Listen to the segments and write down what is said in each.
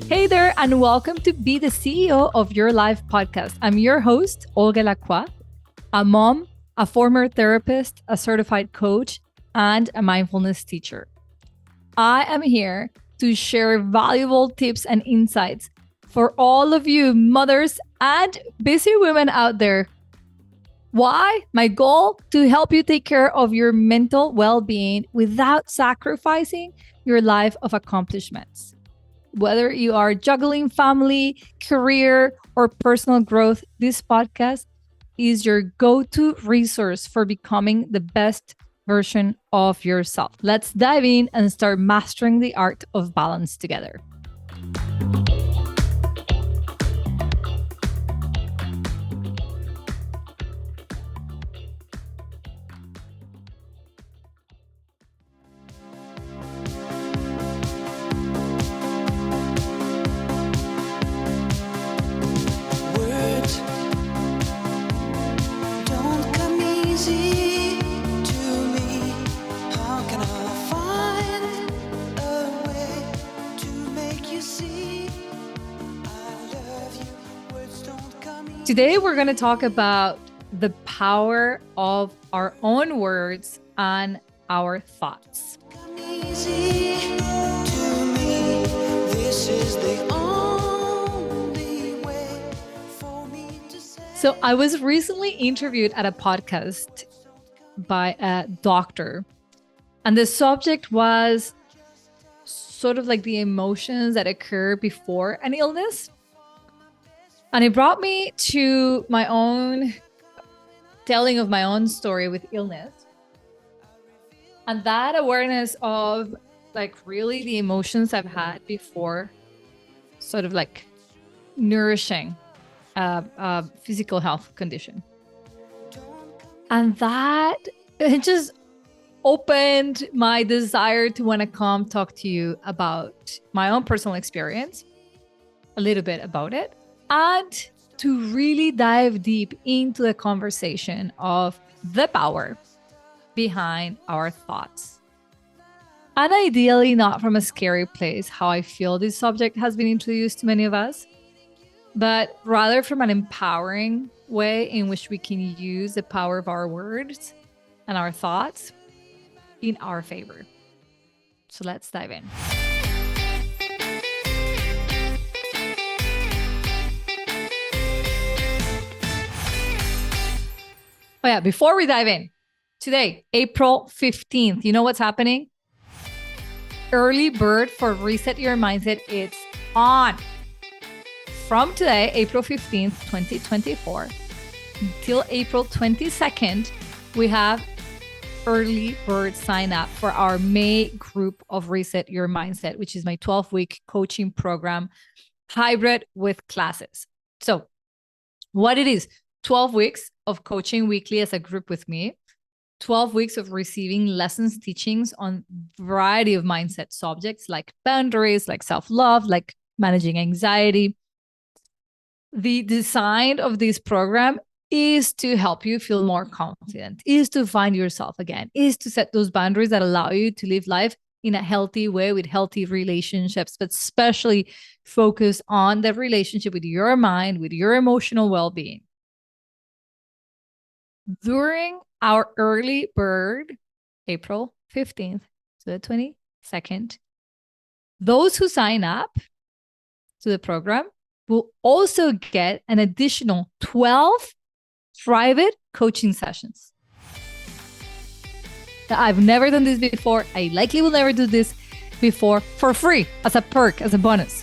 Hey there, and welcome to Be the CEO of Your Life podcast. I'm your host, Olga Lacroix, a mom, a former therapist, a certified coach, and a mindfulness teacher. I am here to share valuable tips and insights for all of you mothers and busy women out there. Why? My goal to help you take care of your mental well-being without sacrificing your life of accomplishments. Whether you are juggling family, career, or personal growth, this podcast is your go-to resource for becoming the best version of yourself. Let's dive in and start mastering the art of balance together. Today, we're going to talk about the power of our own words and our thoughts. So I was recently interviewed at a podcast by a doctor, and the subject was sort of like the emotions that occur before an illness. And it brought me to my own telling of my own story with illness. And that awareness of like really the emotions I've had before sort of like nourishing a physical health condition. And that it just opened my desire to want to come talk to you about my own personal experience, a little bit about it, and to really dive deep into the conversation of the power behind our thoughts. And ideally, not from a scary place, how I feel this subject has been introduced to many of us, but rather from an empowering way in which we can use the power of our words and our thoughts in our favor. So let's dive in. Oh yeah, before we dive in, today, April 15th, you know what's happening? Early bird for Reset Your Mindset, it's on. From today, April 15th, 2024, until April 22nd, we have early bird sign up for our May group of Reset Your Mindset, which is my 12-week coaching program, hybrid with classes. So what it is, 12 weeks of coaching weekly as a group with me, 12 weeks of receiving lessons, teachings on a variety of mindset subjects like boundaries, like self-love, like managing anxiety. The design of this program is to help you feel more confident, is to find yourself again, is to set those boundaries that allow you to live life in a healthy way with healthy relationships, but especially focus on the relationship with your mind, with your emotional well-being. During our early bird, April 15th to the 22nd, those who sign up to the program will also get an additional 12 private coaching sessions. Now, I've never done this before. I likely will never do this before for free as a perk, as a bonus.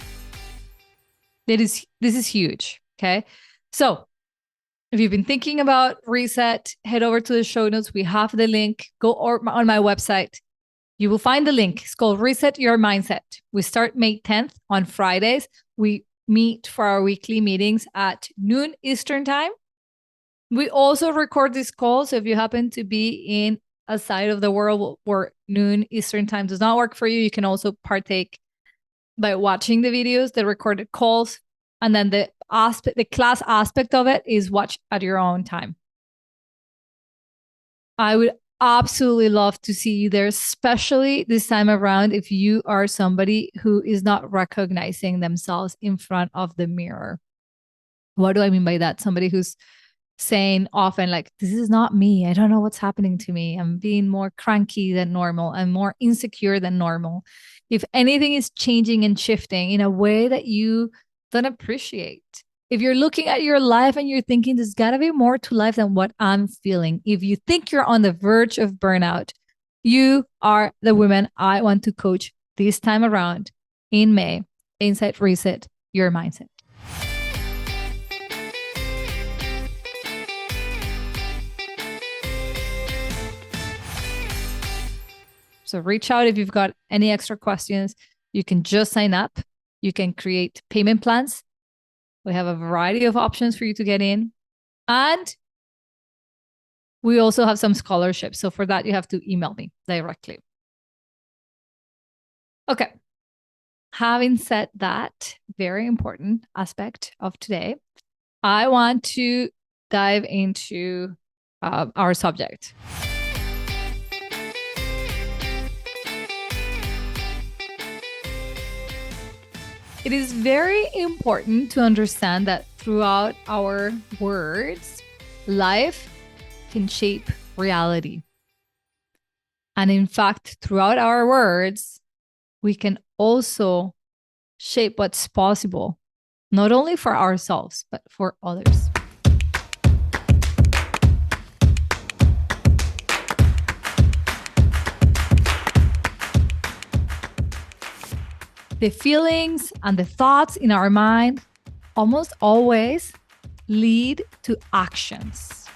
This is huge. Okay. So if you've been thinking about Reset, head over to the show notes. We have the link. Go on my website. You will find the link. It's called Reset Your Mindset. We start May 10th on Fridays. We meet for our weekly meetings at noon Eastern time. We also record this call. So if you happen to be in a side of the world where noon Eastern time does not work for you, you can also partake by watching the videos, the recorded calls, and then the class aspect of it is watch at your own time. I would absolutely love to see you there, especially this time around if you are somebody who is not recognizing themselves in front of the mirror. What do I mean by that? Somebody who's saying often, like, this is not me. I don't know what's happening to me. I'm being more cranky than normal. I'm more insecure than normal. If anything is changing and shifting in a way that you don't appreciate, if you're looking at your life and you're thinking, there's got to be more to life than what I'm feeling, if you think you're on the verge of burnout, you are the woman I want to coach this time around in May inside Reset Your Mindset. So reach out if you've got any extra questions. You can just sign up. You can create payment plans. We have a variety of options for you to get in. And we also have some scholarships. So for that, you have to email me directly. Okay. Having said that, very important aspect of today, I want to dive into our subject. It is very important to understand that throughout our words, life can shape reality. And in fact, throughout our words, we can also shape what's possible, not only for ourselves, but for others. The feelings and the thoughts in our mind almost always lead to actions.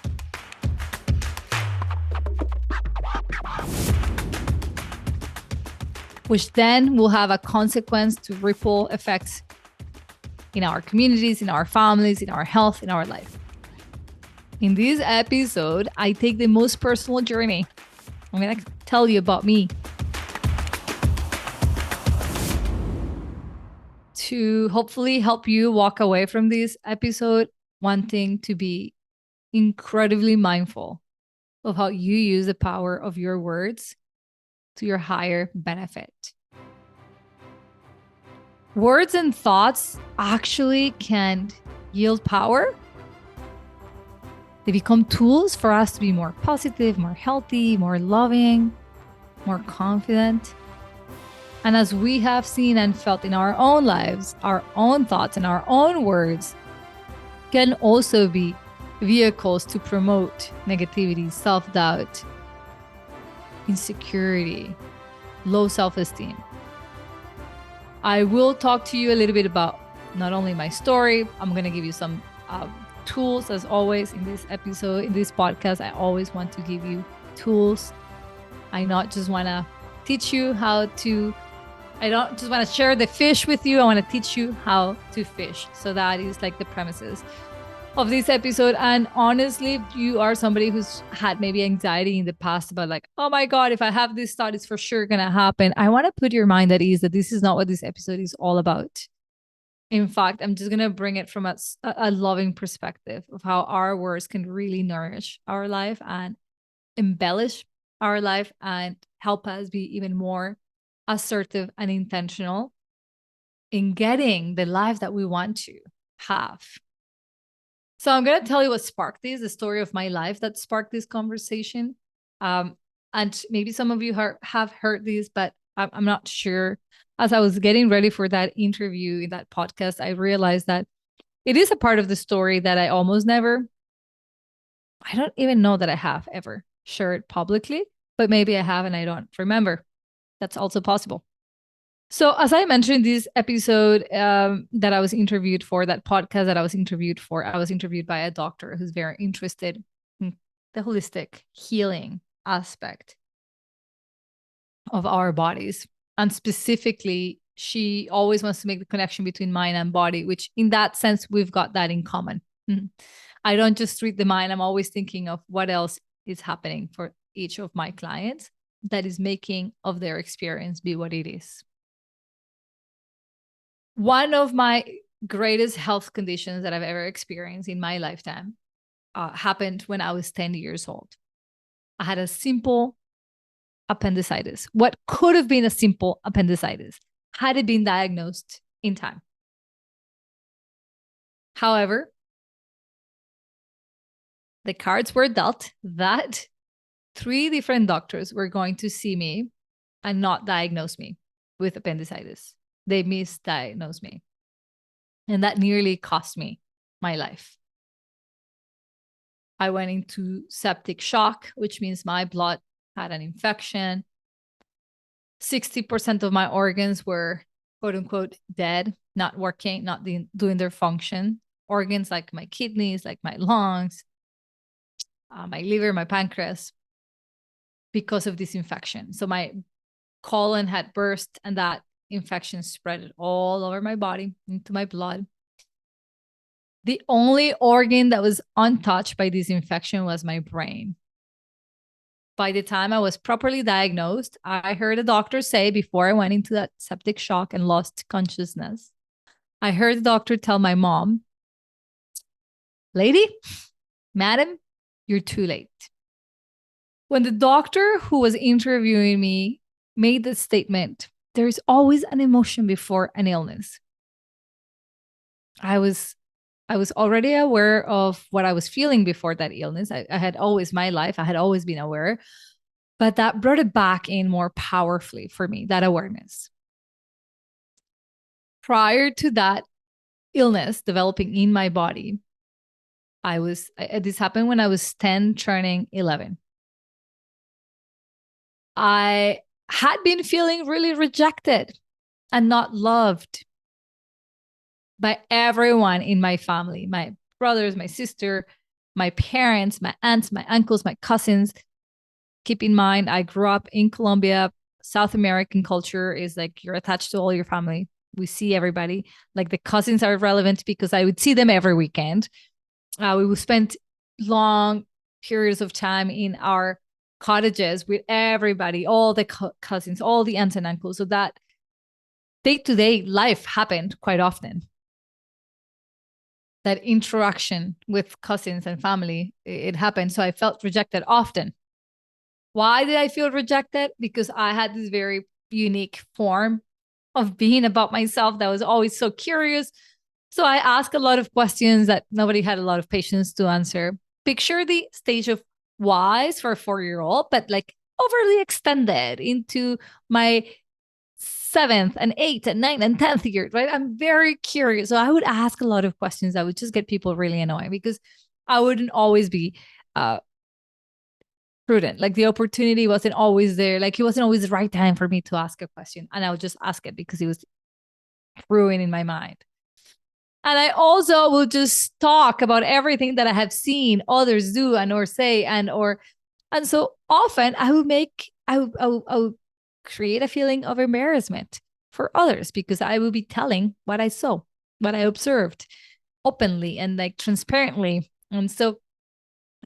Which then will have a consequence to ripple effects in our communities, in our families, in our health, in our life. In this episode, I take the most personal journey. I'm going to tell you about me. To hopefully help you walk away from this episode wanting to be incredibly mindful of how you use the power of your words to your higher benefit. Words and thoughts actually can yield power. They become tools for us to be more positive, more healthy, more loving, more confident. And as we have seen and felt in our own lives, our own thoughts and our own words can also be vehicles to promote negativity, self-doubt, insecurity, low self-esteem. I will talk to you a little bit about not only my story, I'm going to give you some tools as always in this episode, in this podcast. I always want to give you tools. I not just want to teach you how to I don't just want to share the fish with you. I want to teach you how to fish. So that is like the premises of this episode. And honestly, if you are somebody who's had maybe anxiety in the past about like, oh my God, if I have this thought, it's for sure going to happen. I want to put your mind at ease that this is not what this episode is all about. In fact, I'm just going to bring it from a loving perspective of how our words can really nourish our life and embellish our life and help us be even more assertive and intentional in getting the life that we want to have. So I'm going to tell you what sparked this, the story of my life that sparked this conversation. And maybe some of you have heard this, but I'm not sure. As I was getting ready for that interview in that podcast, I realized that it is a part of the story that I don't even know that I have ever shared publicly, but maybe I have and I don't remember. That's also possible. So as I mentioned, this episode that I was interviewed for, that podcast that I was interviewed for, I was interviewed by a doctor who's very interested in the holistic healing aspect of our bodies. And specifically, she always wants to make the connection between mind and body, which in that sense, we've got that in common. I don't just treat the mind. I'm always thinking of what else is happening for each of my clients that is making of their experience be what it is. One of my greatest health conditions that I've ever experienced in my lifetime happened when I was 10 years old. I had a simple appendicitis. What could have been a simple appendicitis had it been diagnosed in time. However, the cards were dealt that 3 different doctors were going to see me and not diagnose me with appendicitis. They misdiagnosed me. And that nearly cost me my life. I went into septic shock, which means my blood had an infection. 60% of my organs were quote unquote dead, not working, not doing their function. Organs like my kidneys, like my lungs, my liver, my pancreas, because of this infection. So my colon had burst and that infection spread all over my body into my blood. The only organ that was untouched by this infection was my brain. By the time I was properly diagnosed, I heard a doctor say before I went into that septic shock and lost consciousness, I heard the doctor tell my mom, lady, madam, you're too late. When the doctor who was interviewing me made the statement, there's always an emotion before an illness. I was already aware of what I was feeling before that illness. I had always, my life, I had always been aware, but that brought it back in more powerfully for me, that awareness. Prior to that illness developing in my body, this happened when I was 10, turning 11. I had been feeling really rejected and not loved by everyone in my family, my brothers, my sister, my parents, my aunts, my uncles, my cousins. Keep in mind, I grew up in Colombia. South American culture is like you're attached to all your family. We see everybody. Like the cousins are relevant because I would see them every weekend. We would spend long periods of time in our cottages with everybody, all the cousins, all the aunts and uncles. So that day-to-day life happened quite often. That interaction with cousins and family, it happened. So I felt rejected often. Why did I feel rejected? Because I had this very unique form of being about myself that was always so curious. So I asked a lot of questions that nobody had a lot of patience to answer. Picture the stage of whys for a 4-year-old, but like overly extended into my 7th and 8th and 9th and 10th year, right? I'm very curious. So I would ask a lot of questions that would just get people really annoying because I wouldn't always be prudent. Like the opportunity wasn't always there. Like it wasn't always the right time for me to ask a question. And I would just ask it because it was brewing in my mind. And I also will just talk about everything that I have seen others do and or say and so often I would create a feeling of embarrassment for others because I will be telling what I saw, what I observed openly and like transparently. And so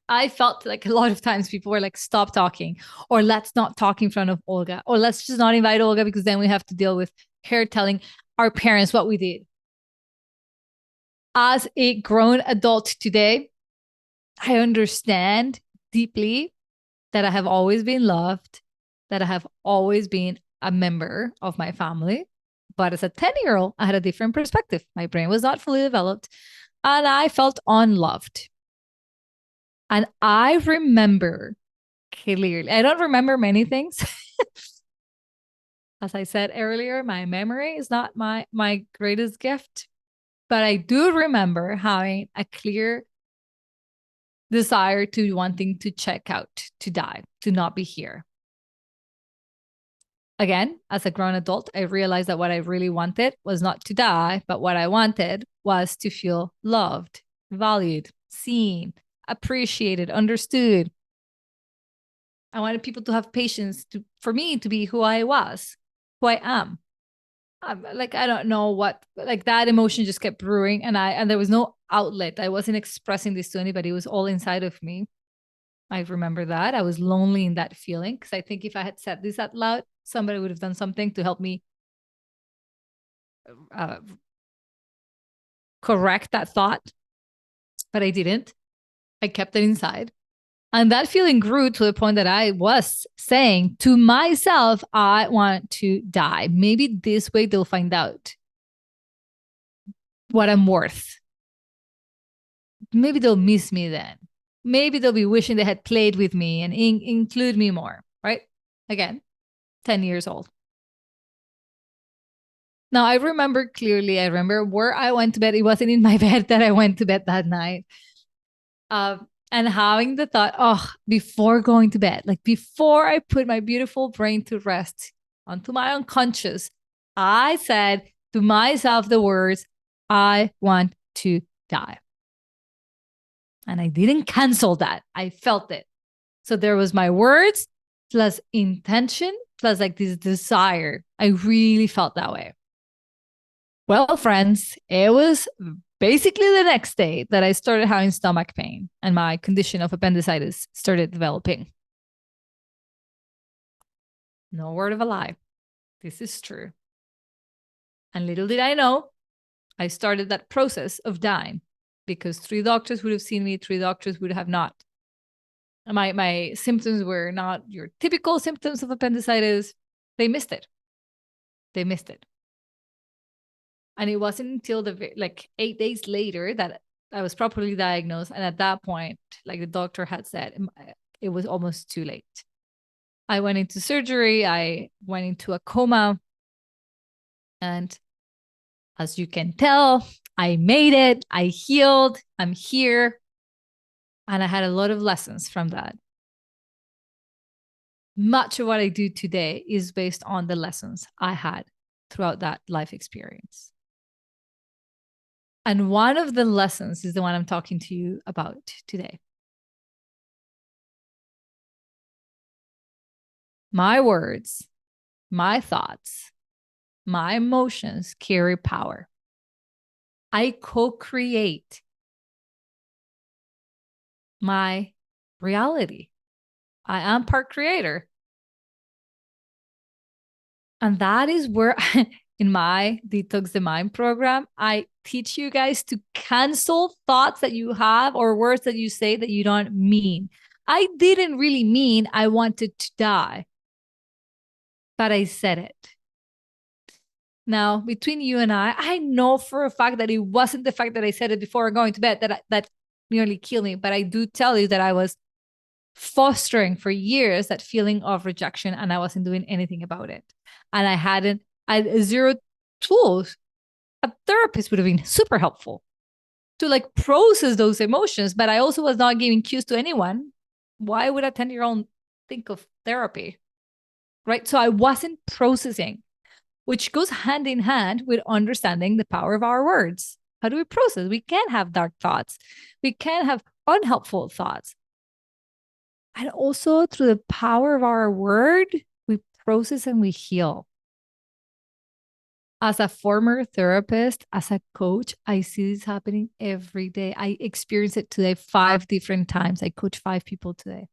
I felt like a lot of times people were like, stop talking, or let's not talk in front of Olga, or let's just not invite Olga because then we have to deal with her telling our parents what we did. As a grown adult today, I understand deeply that I have always been loved, that I have always been a member of my family. But as a 10-year-old, I had a different perspective. My brain was not fully developed and I felt unloved. And I remember clearly, I don't remember many things. As I said earlier, my memory is not my greatest gift, but I do remember having a clear desire to wanting to check out, to die, to not be here. Again, as a grown adult, I realized that what I really wanted was not to die, but what I wanted was to feel loved, valued, seen, appreciated, understood. I wanted people to have patience for me to be who I was, who I am. Like, I don't know what, like that emotion just kept brewing and there was no outlet. I wasn't expressing this to anybody. It was all inside of me. I remember that. I was lonely in that feeling because I think if I had said this out loud, somebody would have done something to help me correct that thought. But I didn't. I kept it inside. And that feeling grew to the point that I was saying to myself, I want to die. Maybe this way they'll find out what I'm worth. Maybe they'll miss me then. Maybe they'll be wishing they had played with me and include me more, right? Again, 10 years old. Now, I remember clearly, I remember where I went to bed. It wasn't in my bed that I went to bed that night. And having the thought, oh, before going to bed, like before I put my beautiful brain to rest onto my unconscious, I said to myself the words, I want to die. And I didn't cancel that. I felt it. So there was my words plus intention plus like this desire. I really felt that way. Well, friends, it was basically the next day that I started having stomach pain and my condition of appendicitis started developing. No word of a lie. This is true. And little did I know, I started that process of dying because 3 doctors would have seen me, 3 doctors would have not. My symptoms were not your typical symptoms of appendicitis. They missed it. They missed it. And it wasn't until like 8 days later that I was properly diagnosed. And at that point, like the doctor had said, it was almost too late. I went into surgery. I went into a coma. And as you can tell, I made it. I healed. I'm here. And I had a lot of lessons from that. Much of what I do today is based on the lessons I had throughout that life experience. And one of the lessons is the one I'm talking to you about today. My words, my thoughts, my emotions carry power. I co-create my reality. I am part creator. And that is where, in my Detox the Mind program, I teach you guys to cancel thoughts that you have or words that you say that you don't mean. I didn't really mean I wanted to die, but I said it. Now, between you and I know for a fact that it wasn't the fact that I said it before going to bed that nearly killed me. But I do tell you that I was fostering for years that feeling of rejection and I wasn't doing anything about it. And I had zero tools. A therapist would have been super helpful to like process those emotions, but I also was not giving cues to anyone. Why would a 10-year-old think of therapy? Right? So I wasn't processing, which goes hand in hand with understanding the power of our words. How do we process? We can have dark thoughts. We can have unhelpful thoughts. And also through the power of our word, we process and we heal. As a former therapist, as a coach, I see this happening every day. I experience it today 5 different times. I coach 5 people today.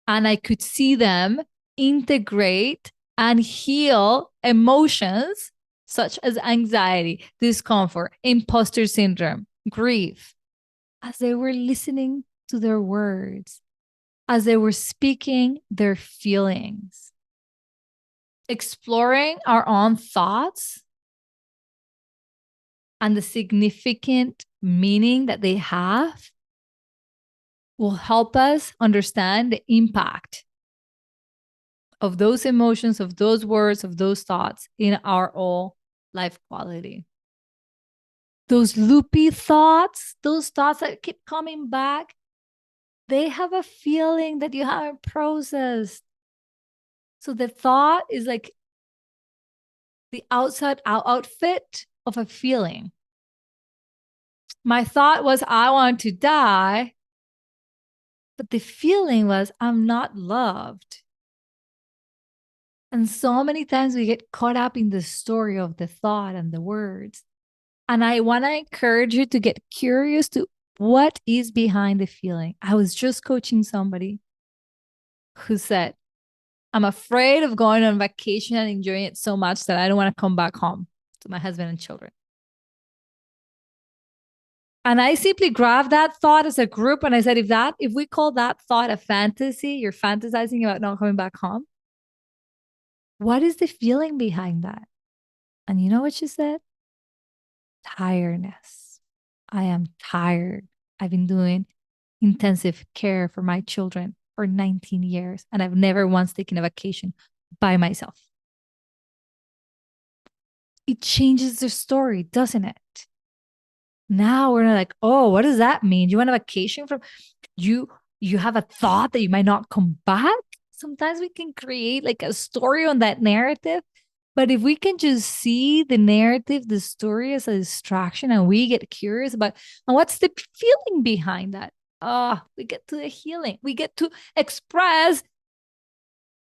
And I could see them integrate and heal emotions such as anxiety, discomfort, imposter syndrome, grief, as they were listening to their words, as they were speaking their feelings. Exploring our own thoughts and the significant meaning that they have will help us understand the impact of those emotions, of those words, of those thoughts in our whole life quality. Those loopy thoughts, those thoughts that keep coming back, they have a feeling that you haven't processed. So the thought is like the outside outfit of a feeling. My thought was, I want to die. But the feeling was, I'm not loved. And so many times we get caught up in the story of the thought and the words. And I want to encourage you to get curious to what is behind the feeling. I was just coaching somebody who said, I'm afraid of going on vacation and enjoying it so much that I don't want to come back home to my husband and children. And I simply grabbed that thought as a group and I said, if we call that thought a fantasy, you're fantasizing about not coming back home. What is the feeling behind that? And you know what she said? Tiredness. I am tired. I've been doing intensive care for my children for 19 years and I've never once taken a vacation by myself. It changes the story, doesn't it? Now we're like, oh, what does that mean? You want a vacation from you? You have a thought that you might not come back. Sometimes we can create like a story on that narrative. But if we can just see the narrative, the story as a distraction, and we get curious about and what's the feeling behind that, we get to the healing. We get to express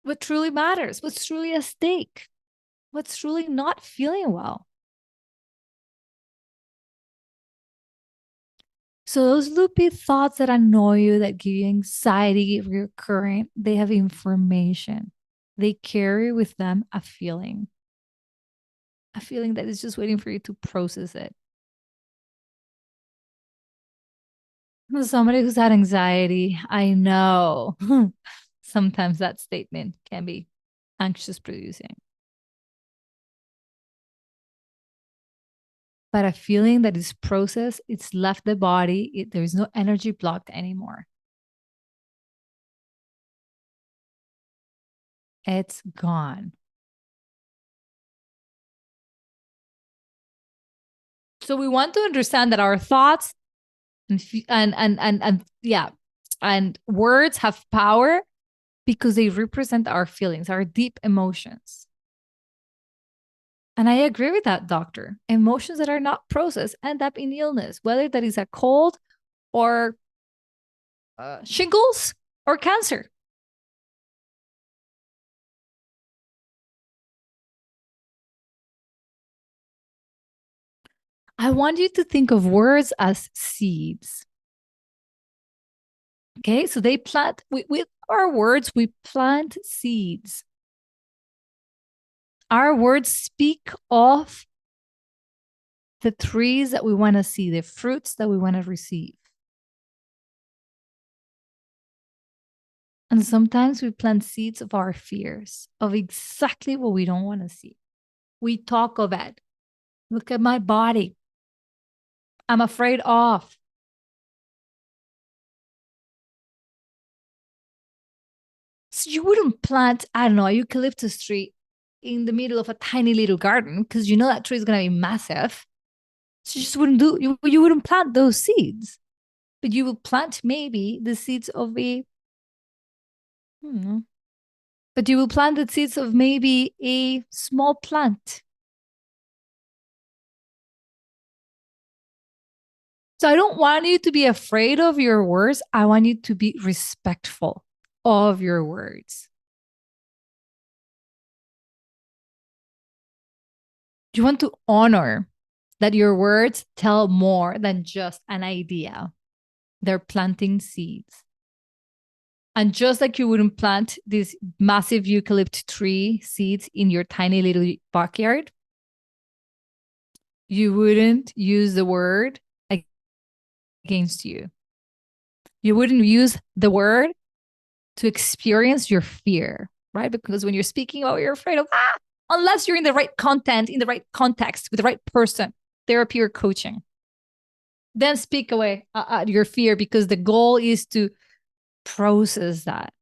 what truly matters, what's truly at stake, what's truly not feeling well. So those loopy thoughts that annoy you, that give you anxiety recurring, they have information. They carry with them a feeling that is just waiting for you to process it. As somebody who's had anxiety, I know sometimes that statement can be anxious producing. But a feeling that is processed, it's left the body, there is no energy blocked anymore. It's gone. So we want to understand that our thoughts and yeah, and words have power because they represent our feelings, our deep emotions. And I agree with that, doctor. Emotions that are not processed end up in illness, whether that is a cold or shingles or cancer. I want you to think of words as seeds. Okay, so they plant, with our words, we plant seeds. Our words speak of the trees that we want to see, the fruits that we want to receive. And sometimes we plant seeds of our fears, of exactly what we don't want to see. We talk of it. Look at my body. I'm afraid of. So you wouldn't plant, I don't know, a eucalyptus tree in the middle of a tiny little garden because you know that tree is going to be massive. So you just wouldn't do, you wouldn't plant those seeds, but you would plant maybe the seeds of a, but you will plant the seeds of maybe a small plant. So I don't want you to be afraid of your words. I want you to be respectful of your words. You want to honor that your words tell more than just an idea. They're planting seeds. And just like you wouldn't plant these massive eucalypt tree seeds in your tiny little backyard, you wouldn't use the word against you. You wouldn't use the word to experience your fear, right? Because when you're speaking about what you're afraid of, unless you're in the right content, in the right context, with the right person, therapy or coaching, then speak away your fear because the goal is to process that.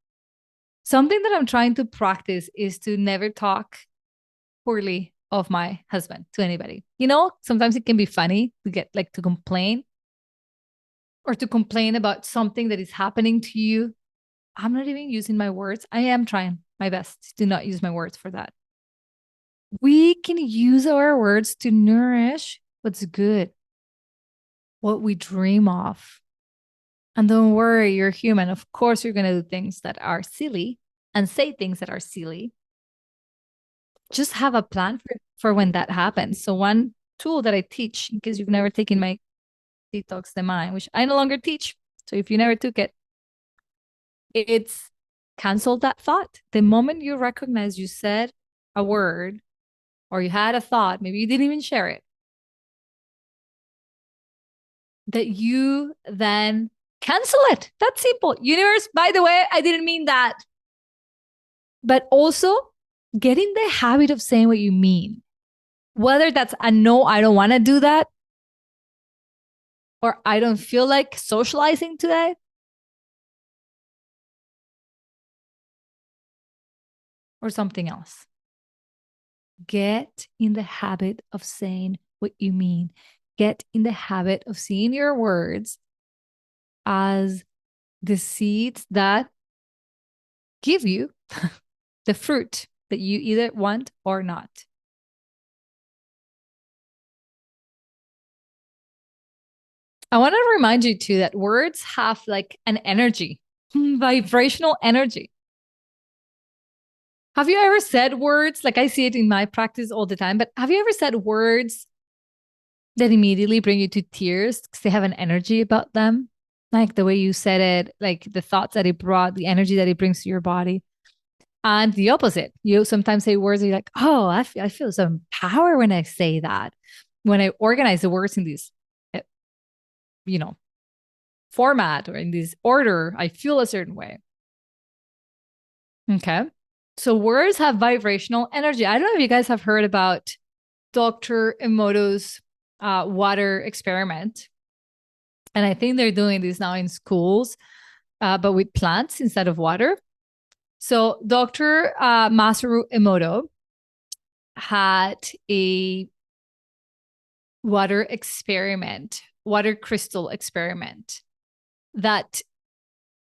Something that I'm trying to practice is to never talk poorly of my husband to anybody. You know, sometimes it can be funny to get like to complain or to complain about something that is happening to you. I'm not even using my words. I am trying my best to not use my words for that. We can use our words to nourish what's good, what we dream of. And don't worry, you're human. Of course, you're going to do things that are silly and say things that are silly. Just have a plan for when that happens. So, one tool that I teach, in case you've never taken my Detox the Mind, which I no longer teach. So, if you never took it, it's cancel that thought. The moment you recognize you said a word or you had a thought, maybe you didn't even share it, that you then cancel it. That's simple. Universe, by the way, I didn't mean that. But also get in the habit of saying what you mean. Whether that's a no, I don't want to do that, or I don't feel like socializing today, or something else. Get in the habit of saying what you mean. Get in the habit of seeing your words as the seeds that give you the fruit that you either want or not. I want to remind you too that words have like an energy, vibrational energy. Have you ever said words, like I see it in my practice all the time, but have you ever said words that immediately bring you to tears because they have an energy about them? Like the way you said it, like the thoughts that it brought, the energy that it brings to your body. And the opposite, you sometimes say words and you're like, oh, I feel some power when I say that. When I organize the words in this, eh, you know, format or in this order, I feel a certain way. Okay. So words have vibrational energy. I don't know if you guys have heard about Dr. Emoto's water experiment. And I think they're doing this now in schools, but with plants instead of water. So Dr. Masaru Emoto had a water experiment, water crystal experiment that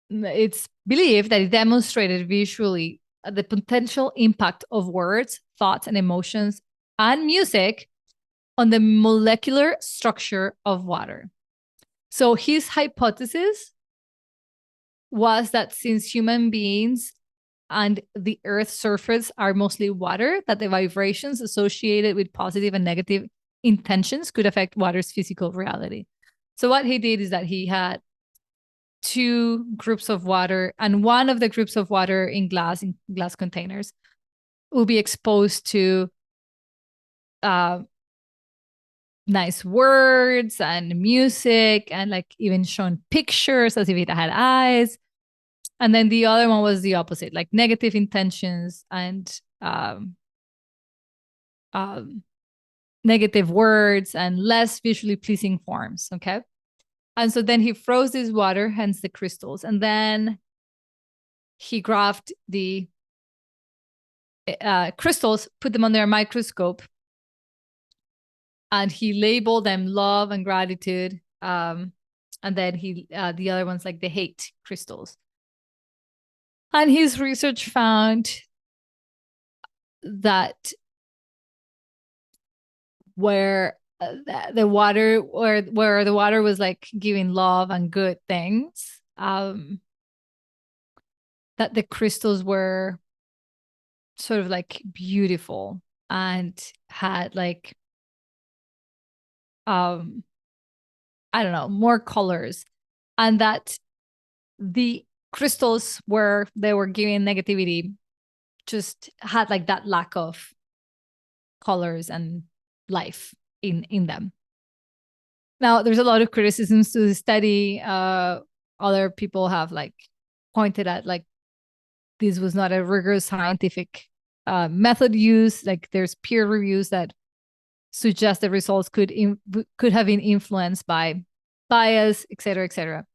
it's believed that it demonstrated visually the potential impact of words, thoughts, and emotions and music on the molecular structure of water. So his hypothesis was that since human beings and the Earth's surface are mostly water, that the vibrations associated with positive and negative intentions could affect water's physical reality. So what he did is that he had two groups of water, and one of the groups of water in glass containers will be exposed to nice words and music and like even shown pictures as if it had eyes. And then the other one was the opposite, like negative intentions and negative words and less visually pleasing forms. Okay. And so then he froze this water, hence the crystals. And then he graphed the crystals, put them under a microscope, and he labeled them love and gratitude. And then the other ones like the hate crystals. And his research found that where the water where the water was like giving love and good things, that the crystals were sort of like beautiful and had like I don't know, more colors, and that the crystals where they were giving negativity just had like that lack of colors and life in them. Now there's a lot of criticisms to the study. Other people have like pointed at like this was not a rigorous scientific method used. Like there's peer reviews that suggest the results could have been influenced by bias, etc., etc.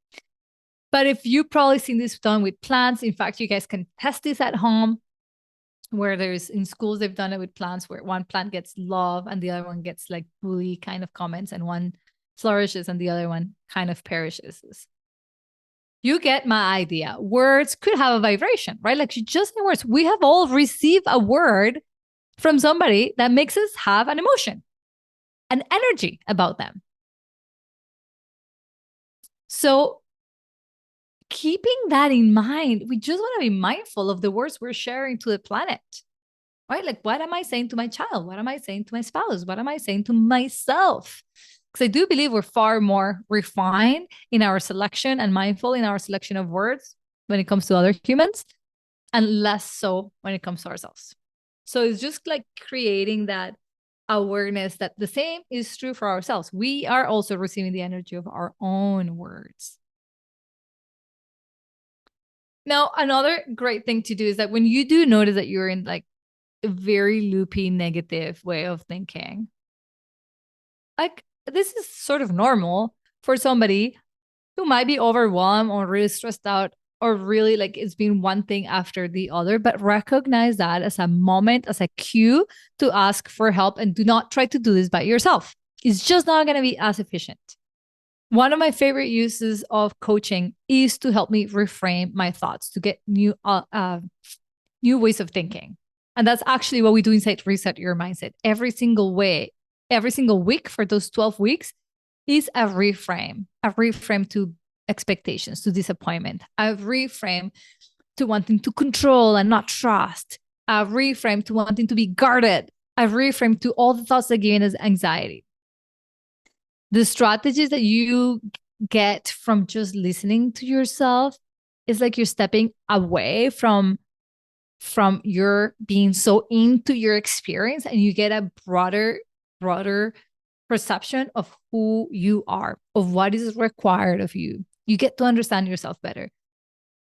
But if you've probably seen this done with plants, in fact, you guys can test this at home. Where there's in schools, they've done it with plants where one plant gets love and the other one gets like bully kind of comments, and one flourishes and the other one kind of perishes. You get my idea. Words could have a vibration, right? Like you just say words. We have all received a word from somebody that makes us have an emotion, an energy about them. So keeping that in mind, we just want to be mindful of the words we're sharing to the planet, right? Like, what am I saying to my child? What am I saying to my spouse? What am I saying to myself? Because I do believe we're far more refined in our selection and mindful in our selection of words when it comes to other humans, and less so when it comes to ourselves. So it's just like creating that awareness that the same is true for ourselves. We are also receiving the energy of our own words. Now, another great thing to do is that when you do notice that you're in like a very loopy, negative way of thinking, like this is sort of normal for somebody who might be overwhelmed or really stressed out or really like it's been one thing after the other, but recognize that as a moment, as a cue to ask for help and do not try to do this by yourself. It's just not going to be as efficient. One of my favorite uses of coaching is to help me reframe my thoughts, to get new ways of thinking. And that's actually what we do inside Reset Your Mindset. Every single week for those 12 weeks is a reframe to expectations, to disappointment, a reframe to wanting to control and not trust, a reframe to wanting to be guarded, a reframe to all the thoughts that give us anxiety. The strategies that you get from just listening to yourself is like you're stepping away from your being so into your experience, and you get a broader perception of who you are, of what is required of you. You get to understand yourself better.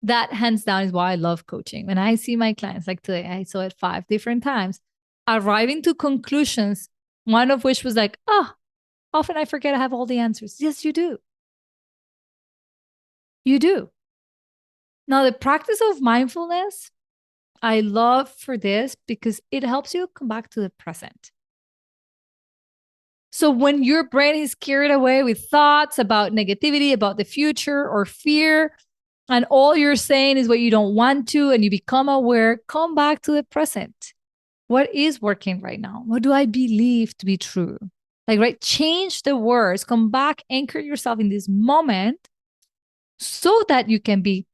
That hands down is why I love coaching. When I see my clients, like today, I saw it 5 different times, arriving to conclusions, one of which was like, oh, often I forget I have all the answers. Yes, you do. You do. Now, the practice of mindfulness, I love for this because it helps you come back to the present. So when your brain is carried away with thoughts about negativity, about the future or fear, and all you're saying is what you don't want to, and you become aware, come back to the present. What is working right now? What do I believe to be true? Like, right, change the words, come back, anchor yourself in this moment so that you can be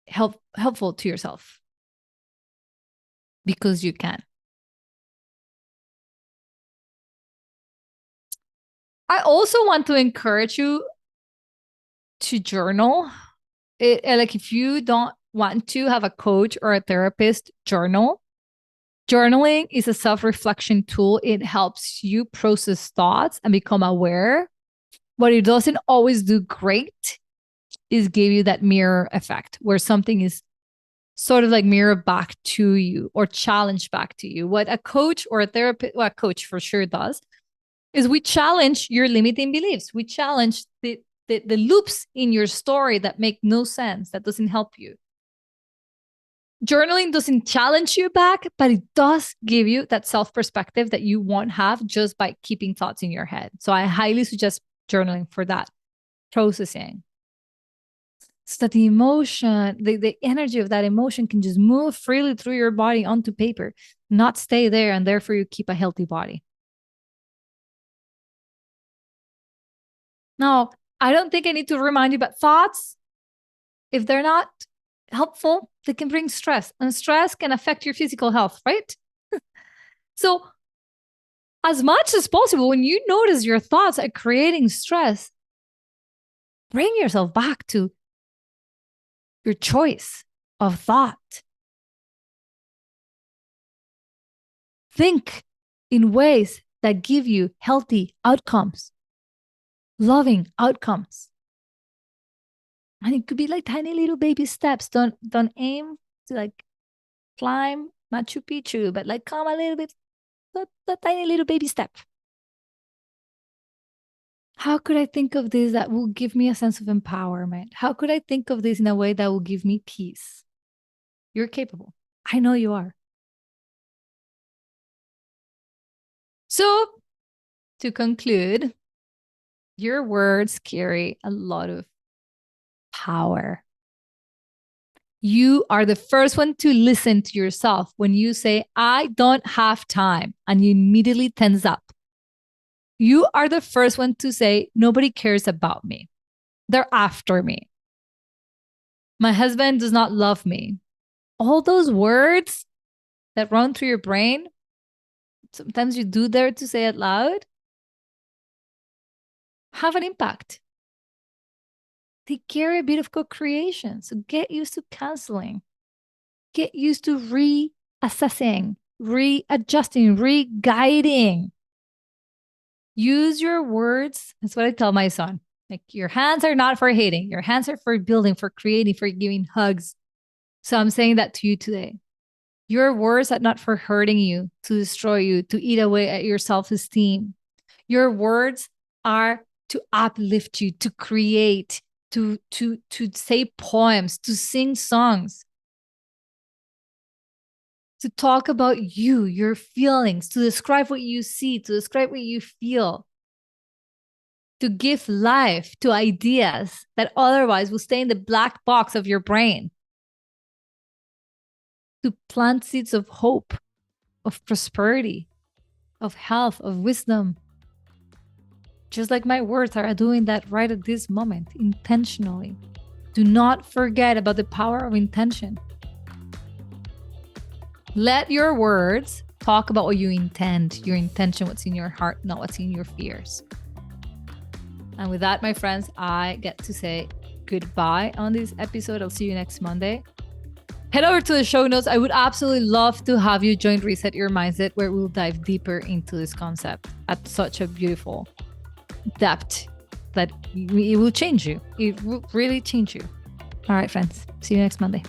helpful to yourself, because you can. I also want to encourage you to journal. Like if you don't want to have a coach or a therapist, journal. Journaling is a self-reflection tool. It helps you process thoughts and become aware. What it doesn't always do great is give you that mirror effect where something is sort of like mirrored back to you or challenged back to you. What a coach or a therapist, well, a coach for sure does, is we challenge your limiting beliefs. We challenge the loops in your story that make no sense, that doesn't help you. Journaling doesn't challenge you back, but it does give you that self-perspective that you won't have just by keeping thoughts in your head. So I highly suggest journaling for that processing. So that the emotion, the energy of that emotion can just move freely through your body onto paper, not stay there, and therefore you keep a healthy body. Now, I don't think I need to remind you, but thoughts, if they're not helpful, they can bring stress, and stress can affect your physical health, right? So, as much as possible, when you notice your thoughts are creating stress, bring yourself back to your choice of thought. Think in ways that give you healthy outcomes, loving outcomes. And it could be like tiny little baby steps. Don't aim to like climb Machu Picchu, but like come a little bit, that tiny little baby step. How could I think of this that will give me a sense of empowerment? How could I think of this in a way that will give me peace? You're capable. I know you are. So, to conclude, your words carry a lot of power. You are the first one to listen to yourself when you say, I don't have time, and you immediately tense up. You are the first one to say, nobody cares about me. They're after me. My husband does not love me. All those words that run through your brain, sometimes you do dare to say it loud, have an impact. They carry a bit of co-creation. So get used to canceling. Get used to reassessing readjusting, re-guiding. Use your words. That's what I tell my son. Like, your hands are not for hating. Your hands are for building, for creating, for giving hugs. So I'm saying that to you today. Your words are not for hurting you, to destroy you, to eat away at your self-esteem. Your words are to uplift you, to create, to say poems, to sing songs, to talk about you, your feelings, to describe what you see, to describe what you feel, to give life to ideas that otherwise will stay in the black box of your brain, to plant seeds of hope, of prosperity, of health, of wisdom. Just like my words are doing that right at this moment, intentionally. Do not forget about the power of intention. Let your words talk about what you intend, your intention, what's in your heart, not what's in your fears. And with that, my friends, I get to say goodbye on this episode. I'll see you next Monday. Head over to the show notes. I would absolutely love to have you join Reset Your Mindset, where we'll dive deeper into this concept at such a beautiful depth that it will change you. It will really change you. All right, friends. See you next Monday.